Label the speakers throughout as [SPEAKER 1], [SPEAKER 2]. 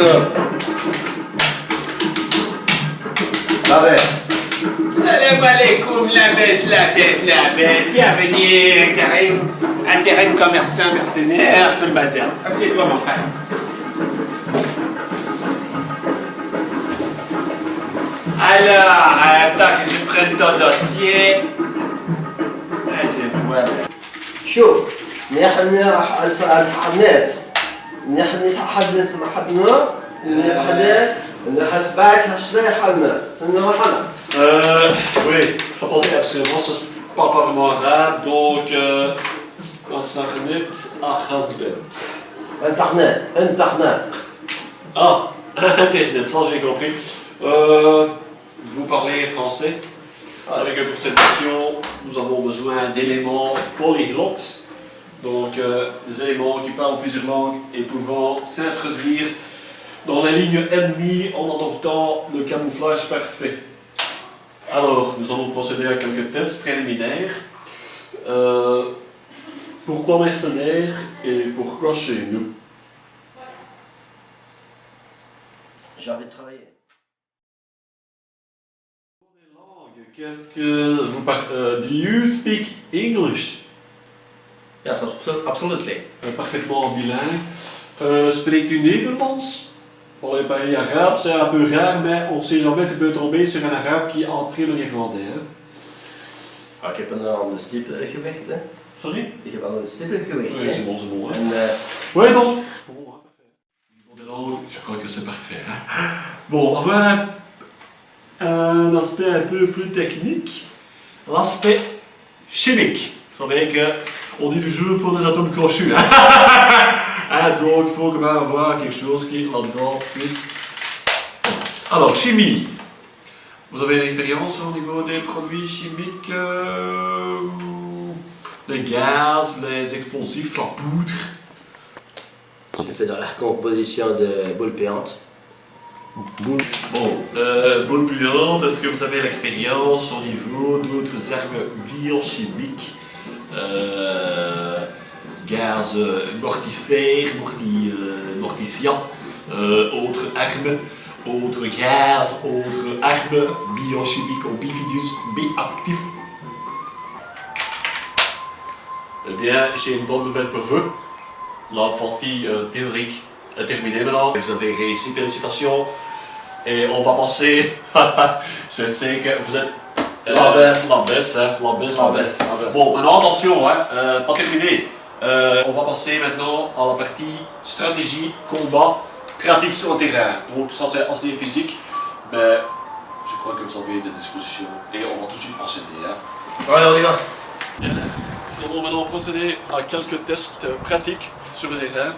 [SPEAKER 1] D'accord. La baisse.
[SPEAKER 2] Salam alaikum, la baisse. Bienvenue, intérim commerçant, mercenaire, tout le bazar. Assieds-toi, mon frère. Alors, attends que je prenne ton dossier. Ah, je vois.
[SPEAKER 1] شوف نحن امتحانات نحن نتحدث مع حدنا نحن نحسبك شنو حالنا انه حالنا
[SPEAKER 3] Oui, j'entendais absolument, ça se parle pas vraiment arabe, donc Sarnet Achazbet.
[SPEAKER 1] انتحنات
[SPEAKER 3] Ah, Internet, ça j'ai compris. Vous parlez français? Vous savez que pour cette mission, nous avons besoin d'éléments polyglottes, donc des éléments qui parlent plusieurs langues et pouvant s'introduire dans la ligne ennemie en adoptant le camouflage parfait. Alors, nous allons procéder à quelques tests préliminaires. Pourquoi mercenaires et pourquoi chez nous?
[SPEAKER 1] j'ai envie de travailler.
[SPEAKER 3] Qu'est-ce que vous parlez? Do you speak English?
[SPEAKER 2] Yes, absolutely.
[SPEAKER 3] Parfaitement bilingue. Spreekt u Nederlands? Bon, les pays arabes, c'est un peu rare, mais on ne sait jamais, tu peux tomber sur un arabe qui a appris le néerlandais. Hein?
[SPEAKER 1] Ik heb aan de stip gewerkt, hè.
[SPEAKER 3] Sorry?
[SPEAKER 1] Ik heb aan de stip gewerkt,
[SPEAKER 3] Oui,
[SPEAKER 1] hè.
[SPEAKER 3] c'est bon, c'est bon. Hein?
[SPEAKER 1] En,
[SPEAKER 3] Oui, donc. Bon, hein, parfait. Au niveau des langues, je crois que c'est parfait. Hein? Bon, on va voir un aspect un peu plus technique. L'aspect chimique. Vous savez qu'on dit toujours qu'il faut des atomes crochus. Hein? Hein, donc il faut quand même avoir quelque chose qui là-dedans puisse. Alors, chimie. Vous avez une expérience au niveau des produits chimiques, les gaz, les explosifs, la poudre?
[SPEAKER 1] j'ai fait dans la composition de boules péantes.
[SPEAKER 3] Bon, boule puante, est-ce que vous avez l'expérience au niveau d'autres armes biochimiques? Gaz mortifère, morticiant, autres armes, autres gaz, autres armes biochimiques ou bifidus bioactifs? Eh bien, j'ai une bonne nouvelle pour vous. La partie théorique est terminée maintenant. Vous avez réussi, félicitations. Et on va passer. Je sais que vous êtes. La baisse. Bon, maintenant attention, hein, pas terminé. On va passer maintenant à la partie stratégie, combat, pratique sur le terrain. Donc ça c'est assez physique, mais je crois que vous avez des dispositions et on va tout de suite procéder. Hein.
[SPEAKER 1] Allez, on y va.
[SPEAKER 3] Nous allons maintenant procéder à quelques tests pratiques sur le terrain.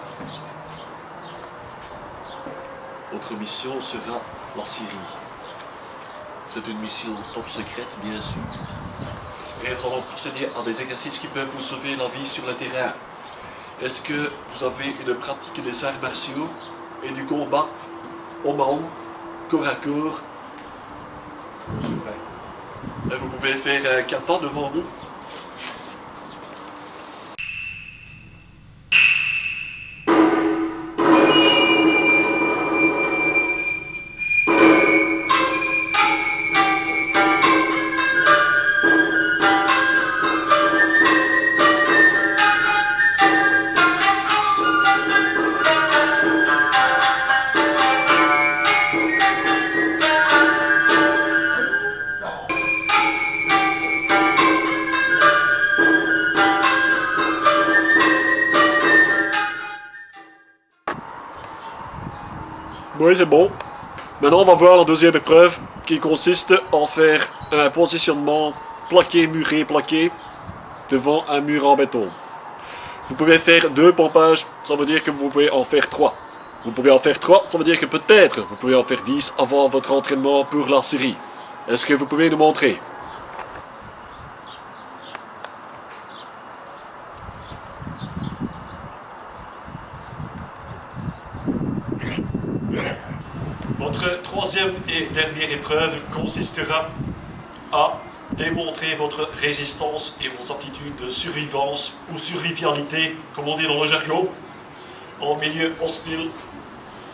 [SPEAKER 3] Votre mission sera la Syrie. C'est une mission top secrète, bien sûr. Et nous allons procéder à des exercices qui peuvent vous sauver la vie sur le terrain. Est-ce que vous avez une pratique des arts martiaux et du combat homme à homme, corps à corps? C'est vrai. Et vous pouvez faire un kata devant nous. Oui, c'est bon. Maintenant, on va voir la deuxième épreuve qui consiste en faire un positionnement plaqué, muré, plaqué devant un mur en béton. Vous pouvez faire 2 pompages, ça veut dire que vous pouvez en faire 3. Vous pouvez en faire 3, ça veut dire que peut-être vous pouvez en faire 10 avant votre entraînement pour la série. Est-ce que vous pouvez nous montrer? Votre troisième et dernière épreuve consistera à démontrer votre résistance et vos aptitudes de survivance ou survivialité, comme on dit dans le jargon, en milieu hostile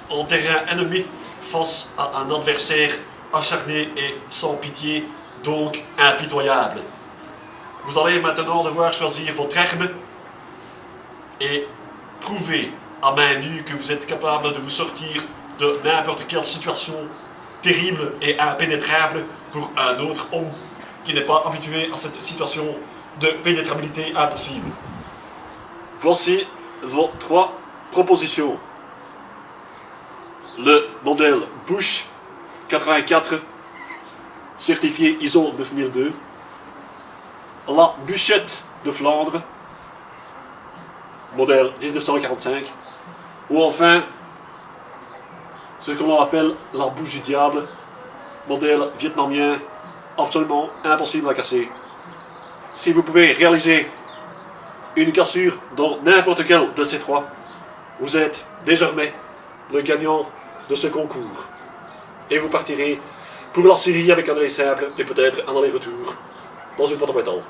[SPEAKER 3] en terrain ennemi face à un adversaire acharné et sans pitié, donc impitoyable. Vous allez maintenant devoir choisir votre arme et prouver à main nue que vous êtes capable de vous sortir de n'importe quelle situation terrible et impénétrable pour un autre homme qui n'est pas habitué à cette situation de pénétrabilité impossible. Voici vos 3 propositions. Le modèle Bush 84, certifié ISO 9002. La bûchette de Flandre, modèle 1945. Ou enfin, ce que l'on appelle la bouche du diable, modèle vietnamien, absolument impossible à casser. Si vous pouvez réaliser une cassure dans n'importe quel de ces 3, vous êtes désormais le gagnant de ce concours. Et vous partirez pour la Syrie avec un aller simple et peut-être un aller-retour dans une boîte en métal.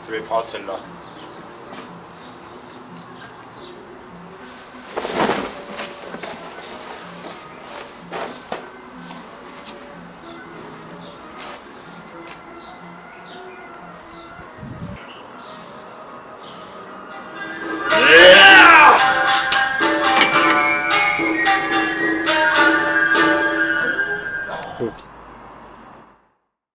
[SPEAKER 2] Je vais prendre celle-là.
[SPEAKER 4] Oops.